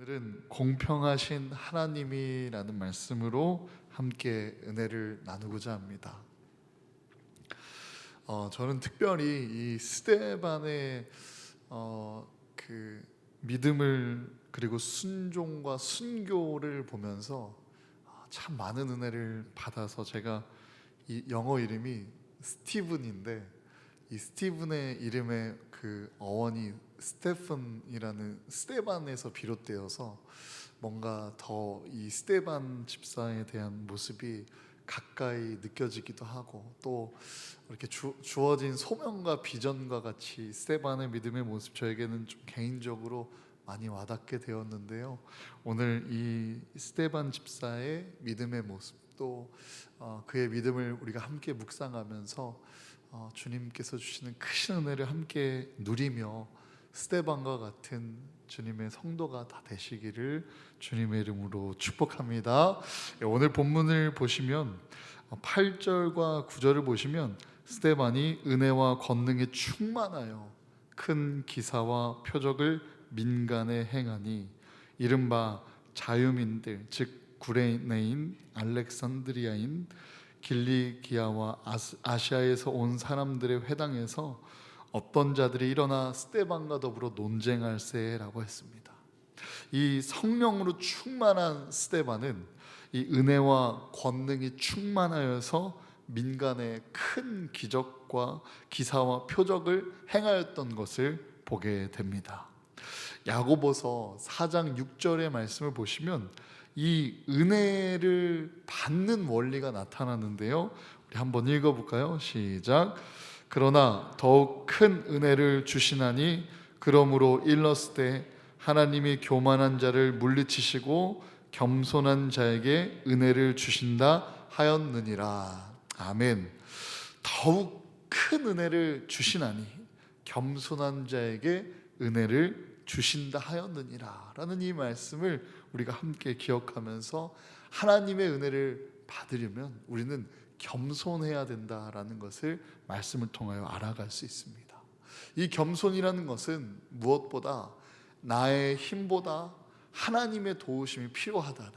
오늘은 공평하신 하나님이라는 말씀으로 함께 은혜를 나누고자 합니다. 저는 특별히 이 스데반의 그 믿음을 그리고 순종과 순교를 보면서 참 많은 은혜를 받아서, 제가 이 영어 이름이 스티븐인데 이 스티븐의 이름의 그 어원이 스테펀이라는 스데반에서 비롯되어서 뭔가 더 이 스데반 집사에 대한 모습이 가까이 느껴지기도 하고, 또 이렇게 주어진 소명과 비전과 같이 스데반의 믿음의 모습, 저에게는 좀 개인적으로 많이 와닿게 되었는데요. 오늘 이 스데반 집사의 믿음의 모습, 또 그의 믿음을 우리가 함께 묵상하면서 주님께서 주시는 크신 은혜를 함께 누리며 스데반과 같은 주님의 성도가 다 되시기를 주님의 이름으로 축복합니다. 오늘 본문을 보시면 8절과 9절을 보시면 스데반이 은혜와 권능에 충만하여 큰 기사와 표적을 민간에 행하니 이른바 자유민들, 즉 구레네인, 알렉산드리아인, 길리기아와 아시아에서 온 사람들의 회당에서 어떤 자들이 일어나 스데반과 더불어 논쟁할세라고 했습니다. 이 성령으로 충만한 스데반은 이 은혜와 권능이 충만하여서 민간에 큰 기적과 기사와 표적을 행하였던 것을 보게 됩니다. 야고보서 4장 6절의 말씀을 보시면 이 은혜를 받는 원리가 나타나는데요, 우리 한번 읽어볼까요? 시작. 그러나 더욱 큰 은혜를 주시나니 그러므로 일렀을 하나님이 교만한 자를 물리치시고 겸손한 자에게 은혜를 주신다 하였느니라. 아멘. 더욱 큰 은혜를 주시나니 겸손한 자에게 은혜를 주신다 하였느니라 라는 이 말씀을 우리가 함께 기억하면서 하나님의 은혜를 받으려면 우리는 겸손해야 된다라는 것을 말씀을 통하여 알아갈 수 있습니다. 이 겸손이라는 것은 무엇보다 나의 힘보다 하나님의 도우심이 필요하다는,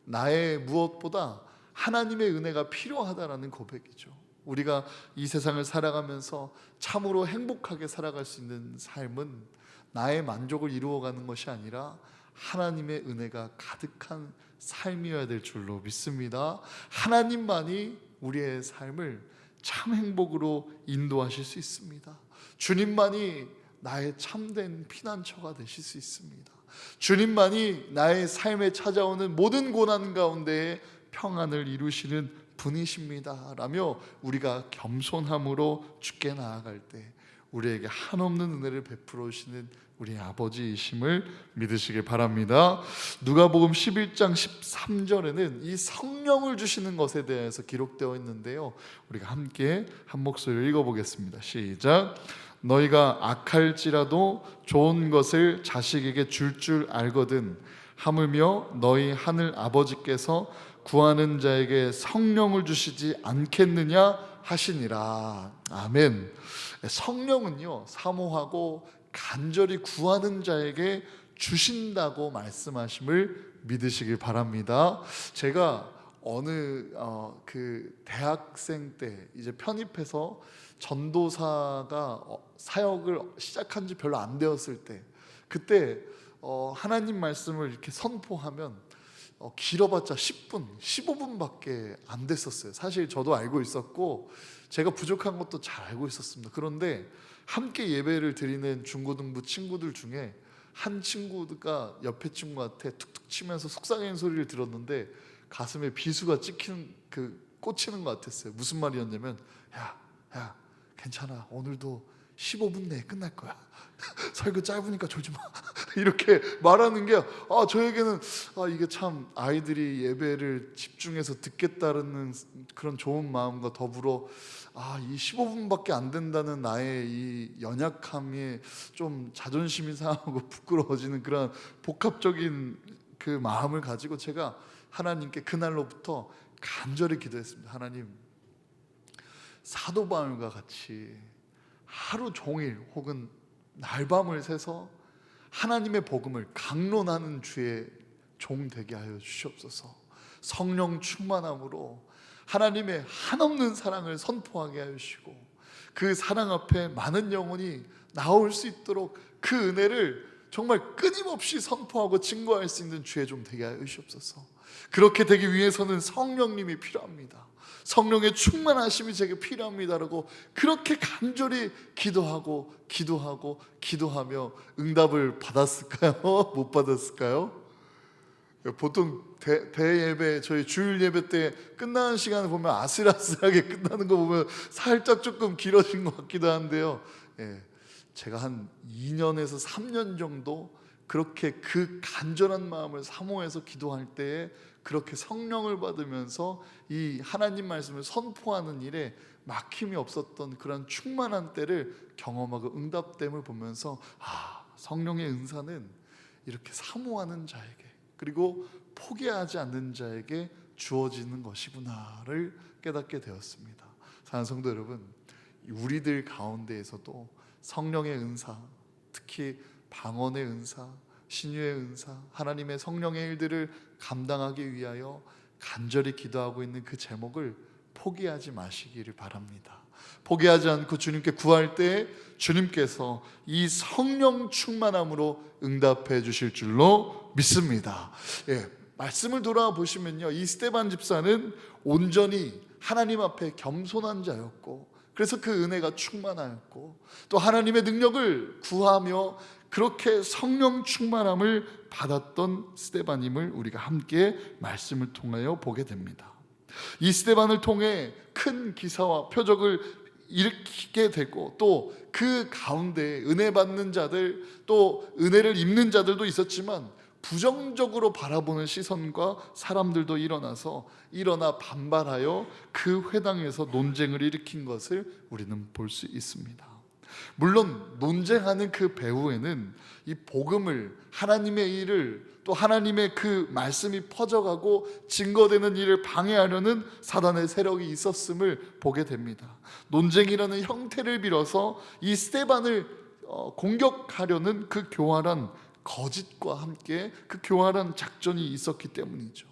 나의 무엇보다 하나님의 은혜가 필요하다라는 고백이죠. 우리가 이 세상을 살아가면서 참으로 행복하게 살아갈 수 있는 삶은 나의 만족을 이루어가는 것이 아니라 하나님의 은혜가 가득한 삶이어야 될 줄로 믿습니다. 하나님만이 우리의 삶을 참 행복으로 인도하실 수 있습니다. 주님만이 나의 참된 피난처가 되실 수 있습니다. 주님만이 나의 삶에 찾아오는 모든 고난 가운데에 평안을 이루시는 분이십니다 라며 우리가 겸손함으로 주께 나아갈 때 우리에게 한없는 은혜를 베풀어 주시는 우리 아버지이심을 믿으시길 바랍니다. 누가복음 11장 13절에는 이 성령을 주시는 것에 대해서 기록되어 있는데요, 우리가 함께 한 목소리로 읽어보겠습니다. 시작. 너희가 악할지라도 좋은 것을 자식에게 줄 알거든 하물며 너희 하늘 아버지께서 구하는 자에게 성령을 주시지 않겠느냐 하시니라. 아멘. 성령은요, 사모하고 간절히 구하는 자에게 주신다고 말씀하심을 믿으시길 바랍니다. 제가 어느 그 대학생 때 이제 편입해서 전도사가 사역을 시작한 지 별로 안 되었을 때, 그때 하나님 말씀을 이렇게 선포하면 길어봤자 10분, 15분밖에 안 됐었어요. 사실 저도 알고 있었고 제가 부족한 것도 잘 알고 있었습니다. 그런데 함께 예배를 드리는 중고등부 친구들 중에 한 친구가 옆에 친구한테 툭툭 치면서 속삭이는 소리를 들었는데 가슴에 비수가 찍히는 꽂히는 것 같았어요. 무슨 말이었냐면, 야 괜찮아, 오늘도 15분 내에 끝날 거야. 설교 짧으니까 졸지 마. 이렇게 말하는 게 저에게는 이게 참 아이들이 예배를 집중해서 듣겠다는 그런 좋은 마음과 더불어 이 15분밖에 안 된다는 나의 이 연약함에 좀 자존심이 상하고 부끄러워지는 그런 복합적인 그 마음을 가지고 제가 하나님께 그날로부터 간절히 기도했습니다. 하나님, 사도 바울과 같이 하루 종일 혹은 날밤을 새서 하나님의 복음을 강론하는 주의 종 되게 하여 주시옵소서. 성령 충만함으로 하나님의 한없는 사랑을 선포하게 하여 주시고, 그 사랑 앞에 많은 영혼이 나올 수 있도록 그 은혜를 정말 끊임없이 선포하고 증거할 수 있는 주의 종 되게 하여 주시옵소서. 그렇게 되기 위해서는 성령님이 필요합니다. 성령의 충만하심이 제게 필요합니다라고 그렇게 간절히 기도하며 응답을 받았을까요? 못 받았을까요? 보통 대예배, 저희 주일 예배 때 끝나는 시간을 보면 아슬아슬하게 끝나는 거 보면 살짝 조금 길어진 것 같기도 한데요. 제가 한 2년에서 3년 정도 그렇게 그 간절한 마음을 사모해서 기도할 때에 그렇게 성령을 받으면서 이 하나님 말씀을 선포하는 일에 막힘이 없었던 그런 충만한 때를 경험하고 응답됨을 보면서 성령의 은사는 이렇게 사모하는 자에게, 그리고 포기하지 않는 자에게 주어지는 것이구나를 깨닫게 되었습니다. 사랑하는 성도 여러분, 우리들 가운데에서도 성령의 은사, 특히 방언의 은사, 신유의 은사, 하나님의 성령의 일들을 감당하기 위하여 간절히 기도하고 있는 그 제목을 포기하지 마시기를 바랍니다. 포기하지 않고 주님께 구할 때 주님께서 이 성령 충만함으로 응답해 주실 줄로 믿습니다. 말씀을 돌아보시면요, 이 스데반 집사는 온전히 하나님 앞에 겸손한 자였고, 그래서 그 은혜가 충만하였고, 또 하나님의 능력을 구하며 그렇게 성령 충만함을 받았던 스데반임을 우리가 함께 말씀을 통하여 보게 됩니다. 이 스데반을 통해 큰 기사와 표적을 일으키게 되고, 또 그 가운데 은혜 받는 자들, 또 은혜를 입는 자들도 있었지만 부정적으로 바라보는 시선과 사람들도 일어나 반발하여 그 회당에서 논쟁을 일으킨 것을 우리는 볼 수 있습니다. 물론 논쟁하는 그 배후에는 이 복음을, 하나님의 일을, 또 하나님의 그 말씀이 퍼져가고 증거되는 일을 방해하려는 사단의 세력이 있었음을 보게 됩니다. 논쟁이라는 형태를 빌어서 이 스데반을 공격하려는 그 교활한 거짓과 함께 그 교활한 작전이 있었기 때문이죠.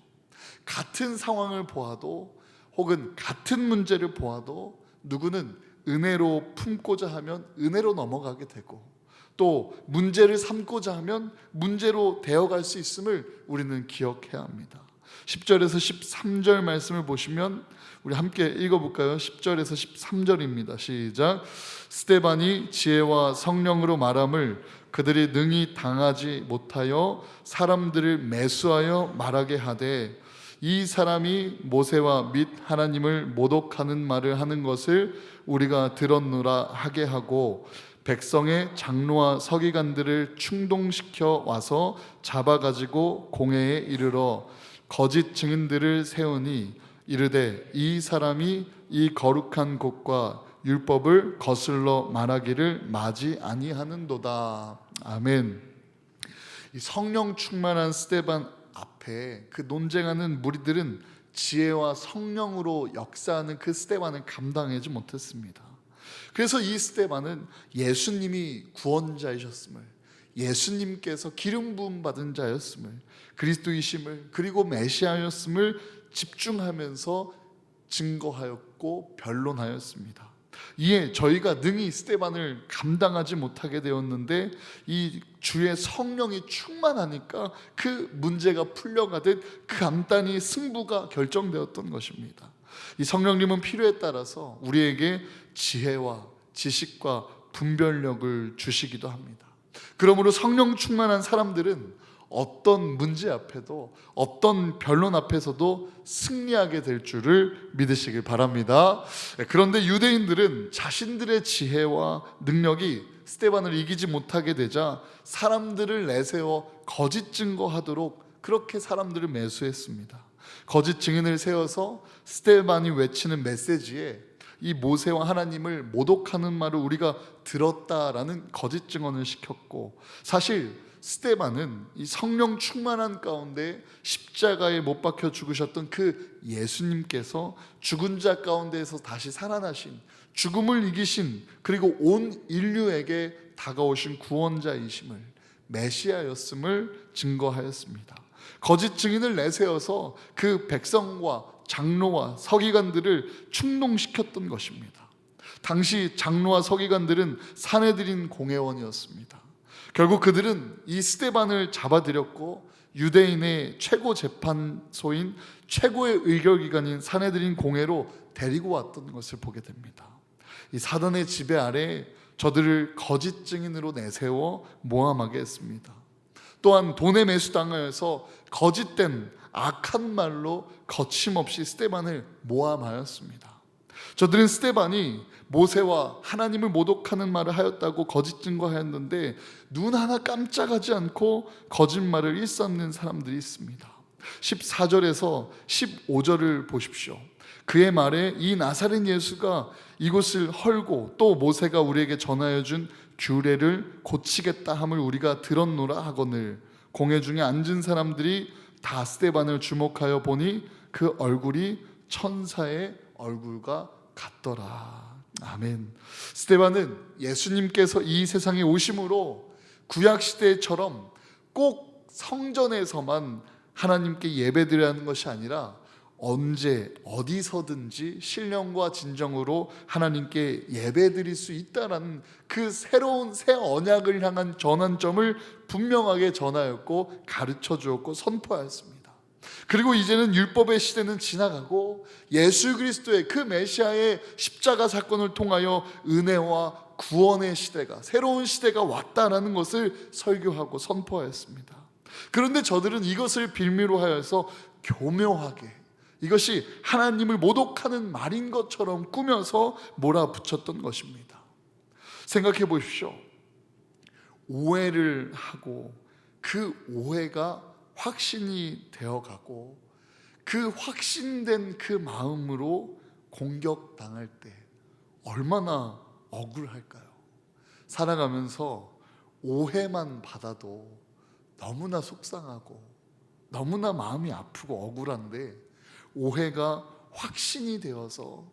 같은 상황을 보아도, 혹은 같은 문제를 보아도 누구는 은혜로 품고자 하면 은혜로 넘어가게 되고, 또 문제를 삼고자 하면 문제로 되어갈 수 있음을 우리는 기억해야 합니다. 10절에서 13절 말씀을 보시면 우리 함께 읽어볼까요? 10절에서 13절입니다. 시작. 스데반이 지혜와 성령으로 말함을 그들이 능히 당하지 못하여 사람들을 매수하여 말하게 하되, 이 사람이 모세와 및 하나님을 모독하는 말을 하는 것을 우리가 들었노라 하게 하고, 백성의 장로와 서기관들을 충동시켜 와서 잡아가지고 공회에 이르러 거짓 증인들을 세우니 이르되, 이 사람이 이 거룩한 곳과 율법을 거슬러 말하기를 마지 아니하는도다. 아멘. 이 성령 충만한 스데반 앞에 그 논쟁하는 무리들은 지혜와 성령으로 역사하는 그 스데반을 감당하지 못했습니다. 그래서 이 스데반은 예수님이 구원자이셨음을, 예수님께서 기름 부음 받은 자였음을, 그리스도이심을, 그리고 메시아였음을 집중하면서 증거하였고 변론하였습니다. 이에 저희가 능히 스데반을 감당하지 못하게 되었는데, 이 주의 성령이 충만하니까 그 문제가 풀려가듯 간단히 승부가 결정되었던 것입니다. 이 성령님은 필요에 따라서 우리에게 지혜와 지식과 분별력을 주시기도 합니다. 그러므로 성령 충만한 사람들은 어떤 문제 앞에도, 어떤 변론 앞에서도 승리하게 될 줄을 믿으시길 바랍니다. 그런데 유대인들은 자신들의 지혜와 능력이 스데반을 이기지 못하게 되자 사람들을 내세워 거짓 증거하도록 그렇게 사람들을 매수했습니다. 거짓 증인을 세워서 스데반이 외치는 메시지에 이 모세와 하나님을 모독하는 말을 우리가 들었다라는 거짓 증언을 시켰고, 사실 스데반은 이 성령 충만한 가운데 십자가에 못 박혀 죽으셨던 그 예수님께서 죽은 자 가운데에서 다시 살아나신, 죽음을 이기신, 그리고 온 인류에게 다가오신 구원자이심을 메시아였음을 증거하였습니다. 거짓 증인을 내세워서 그 백성과 장로와 서기관들을 충동시켰던 것입니다. 당시 장로와 서기관들은 사내들인 공회원이었습니다. 결국 그들은 이 스데반을 잡아들였고 유대인의 최고 재판소인 최고의 의결기관인 사내들인 공회로 데리고 왔던 것을 보게 됩니다. 이 사단의 지배 아래 저들을 거짓 증인으로 내세워 모함하게 했습니다. 또한 돈에 매수당하여서 거짓된 악한 말로 거침없이 스데반을 모함하였습니다. 저들은 스데반이 모세와 하나님을 모독하는 말을 하였다고 거짓 증거하였는데 눈 하나 깜짝하지 않고 거짓말을 일삼는 사람들이 있습니다. 14절에서 15절을 보십시오. 그의 말에 이 나사렛 예수가 이곳을 헐고 또 모세가 우리에게 전하여 준 규례를 고치겠다 함을 우리가 들었노라 하거늘 공회 중에 앉은 사람들이 다 스데반을 주목하여 보니 그 얼굴이 천사의 얼굴과 같더라. 아멘. 스데반은 예수님께서 이 세상에 오심으로 구약시대처럼 꼭 성전에서만 하나님께 예배드려야 하는 것이 아니라 언제 어디서든지 신령과 진정으로 하나님께 예배드릴 수 있다라는 그 새로운 새 언약을 향한 전환점을 분명하게 전하였고 가르쳐 주었고 선포하였습니다. 그리고 이제는 율법의 시대는 지나가고 예수 그리스도의 그 메시아의 십자가 사건을 통하여 은혜와 구원의 시대가, 새로운 시대가 왔다라는 것을 설교하고 선포하였습니다. 그런데 저들은 이것을 빌미로 하여서 교묘하게 이것이 하나님을 모독하는 말인 것처럼 꾸며서 몰아붙였던 것입니다. 생각해 보십시오. 오해를 하고 그 오해가 확신이 되어가고 그 확신된 그 마음으로 공격당할 때 얼마나 억울할까요? 살아가면서 오해만 받아도 너무나 속상하고 너무나 마음이 아프고 억울한데 오해가 확신이 되어서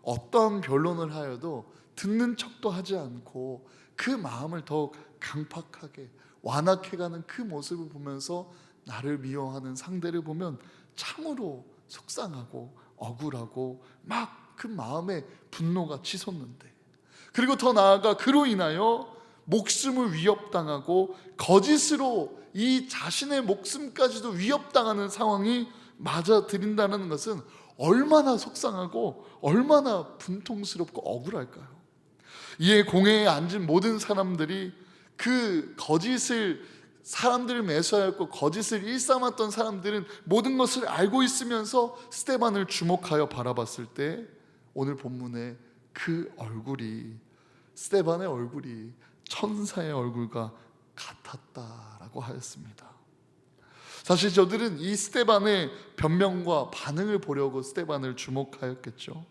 어떠한 변론을 하여도 듣는 척도 하지 않고 그 마음을 더 강팍하게 완악해가는 그 모습을 보면서 나를 미워하는 상대를 보면 참으로 속상하고 억울하고 막 그 마음에 분노가 치솟는데, 그리고 더 나아가 그로 인하여 목숨을 위협당하고 거짓으로 이 자신의 목숨까지도 위협당하는 상황이 맞아들인다는 것은 얼마나 속상하고 얼마나 분통스럽고 억울할까요? 이에 공회에 앉은 모든 사람들이 그 거짓을 사람들을 매수하였고 거짓을 일삼았던 사람들은 모든 것을 알고 있으면서 스데반을 주목하여 바라봤을 때 오늘 본문에 그 얼굴이, 스데반의 얼굴이 천사의 얼굴과 같았다라고 하였습니다. 사실 저들은 이 스데반의 변명과 반응을 보려고 스데반을 주목하였겠죠.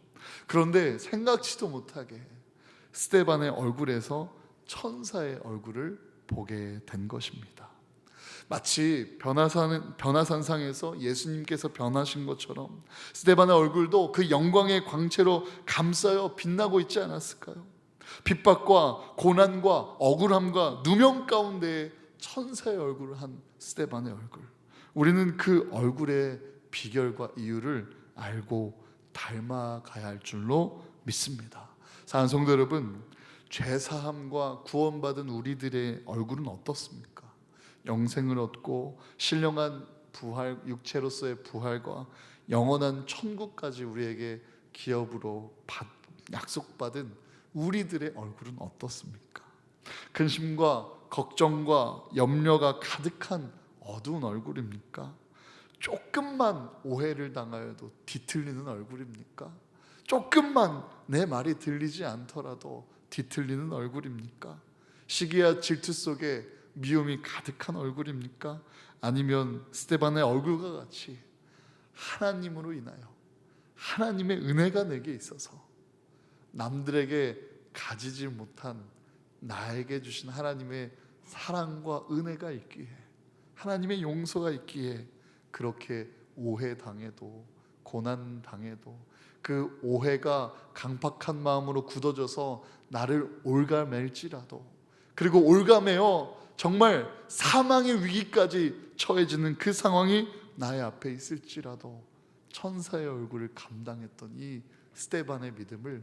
그런데 생각지도 못하게 스데반의 얼굴에서 천사의 얼굴을 보게 된 것입니다. 마치 변화산상에서 예수님께서 변하신 것처럼 스데반의 얼굴도 그 영광의 광채로 감싸여 빛나고 있지 않았을까요? 핍박과 고난과 억울함과 누명 가운데 천사의 얼굴을 한 스데반의 얼굴, 우리는 그 얼굴의 비결과 이유를 알고 닮아가야 할 줄로 믿습니다. 사랑하는 성도 여러분, 죄사함과 구원받은 우리들의 얼굴은 어떻습니까? 영생을 얻고 신령한 부활, 육체로서의 부활과 영원한 천국까지 우리에게 기업으로 약속받은 우리들의 얼굴은 어떻습니까? 근심과 걱정과 염려가 가득한 어두운 얼굴입니까? 조금만 오해를 당하여도 뒤틀리는 얼굴입니까? 조금만 내 말이 들리지 않더라도 뒤틀리는 얼굴입니까? 시기와 질투 속에 미움이 가득한 얼굴입니까? 아니면 스데반의 얼굴과 같이 하나님으로 인하여 하나님의 은혜가 내게 있어서 남들에게 가지지 못한 나에게 주신 하나님의 사랑과 은혜가 있기에, 하나님의 용서가 있기에 그렇게 오해당해도 고난당해도 그 오해가 강팍한 마음으로 굳어져서 나를 올가맬지라도, 그리고 올가매어 정말 사망의 위기까지 처해지는 그 상황이 나의 앞에 있을지라도 천사의 얼굴을 감당했던 이 스데반의 믿음을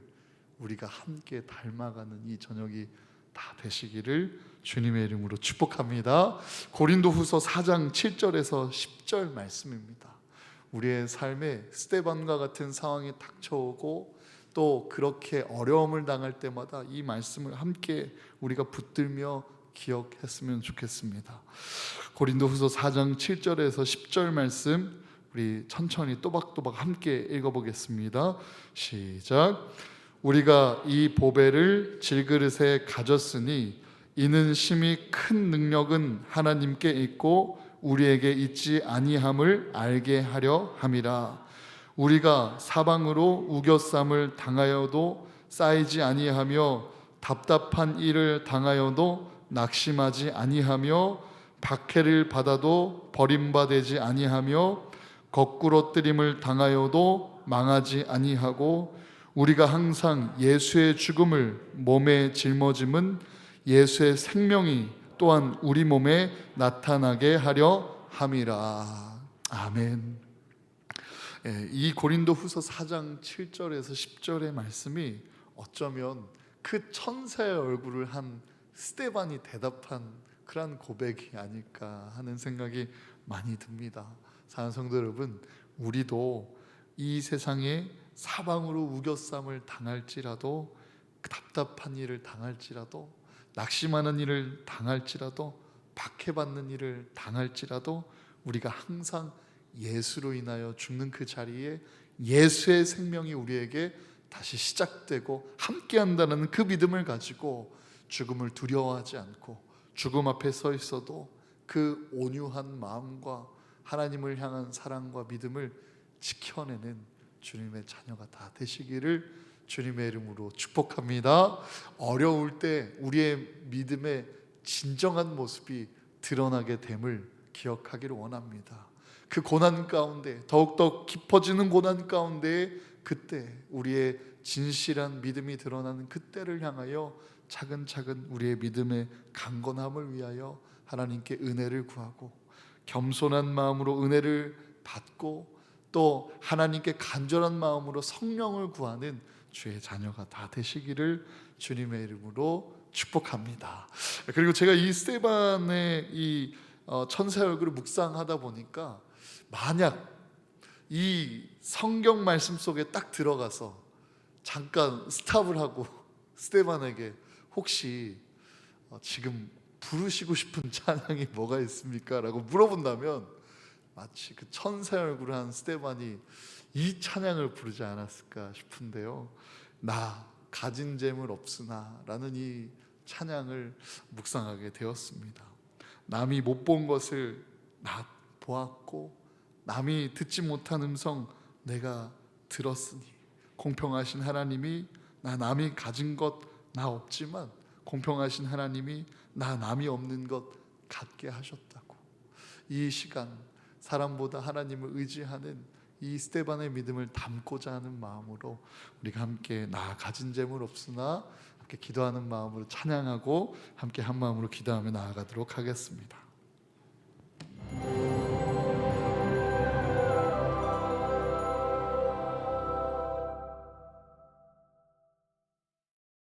우리가 함께 닮아가는 이 저녁이 다 되시기를 주님의 이름으로 축복합니다. 고린도후서 4장 7절에서 10절 말씀입니다. 우리의 삶에 스데반과 같은 상황이 닥쳐오고 또 그렇게 어려움을 당할 때마다 이 말씀을 함께 우리가 붙들며 기억했으면 좋겠습니다. 고린도후서 4장 7절에서 10절 말씀 우리 천천히 또박또박 함께 읽어보겠습니다. 시작. 우리가 이 보배를 질그릇에 가졌으니 이는 심히 큰 능력은 하나님께 있고 우리에게 있지 아니함을 알게 하려 함이라. 우리가 사방으로 우겨쌈을 당하여도 쌓이지 아니하며 답답한 일을 당하여도 낙심하지 아니하며 박해를 받아도 버림받지 아니하며 거꾸로 뜨림을 당하여도 망하지 아니하고 우리가 항상 예수의 죽음을 몸에 짊어짐은 예수의 생명이 또한 우리 몸에 나타나게 하려 함이라. 아멘. 이 고린도후서 4장 7절에서 10절의 말씀이 어쩌면 그 천사의 얼굴을 한 스데반이 대답한 그런 고백이 아닐까 하는 생각이 많이 듭니다. 사랑하는 성도 여러분, 우리도 이 세상에 사방으로 우겨쌈을 당할지라도 답답한 일을 당할지라도 낙심하는 일을 당할지라도 박해받는 일을 당할지라도 우리가 항상 예수로 인하여 죽는 그 자리에 예수의 생명이 우리에게 다시 시작되고 함께한다는 그 믿음을 가지고 죽음을 두려워하지 않고 죽음 앞에 서 있어도 그 온유한 마음과 하나님을 향한 사랑과 믿음을 지켜내는 주님의 자녀가 다 되시기를 주님의 이름으로 축복합니다. 어려울 때 우리의 믿음의 진정한 모습이 드러나게 됨을 기억하기를 원합니다. 그 고난 가운데 더욱더 깊어지는 고난 가운데 그때 우리의 진실한 믿음이 드러나는 그때를 향하여 차근차근 우리의 믿음의 강건함을 위하여 하나님께 은혜를 구하고 겸손한 마음으로 은혜를 받고 또 하나님께 간절한 마음으로 성령을 구하는 주의 자녀가 다 되시기를 주님의 이름으로 축복합니다. 그리고 제가 이 스데반의 이 천사의 얼굴을 묵상하다 보니까 만약 이 성경 말씀 속에 딱 들어가서 잠깐 스탑을 하고 스데반에게 혹시 지금 부르시고 싶은 찬양이 뭐가 있습니까? 라고 물어본다면 마치 그 천사의 얼굴을 한 스데반이 이 찬양을 부르지 않았을까 싶은데요. 나 가진 재물 없으나 라는 이 찬양을 묵상하게 되었습니다. 남이 못 본 것을 나 보았고 남이 듣지 못한 음성 내가 들었으니 공평하신 하나님이 나 남이 가진 것 나 없지만 공평하신 하나님이 나 남이 없는 것 갖게 하셨다고. 이 시간 사람보다 하나님을 의지하는 이 스데반의 믿음을 담고자 하는 마음으로 우리가 함께 나 가진 재물 없으나 함께 기도하는 마음으로 찬양하고 함께 한 마음으로 기도하며 나아가도록 하겠습니다.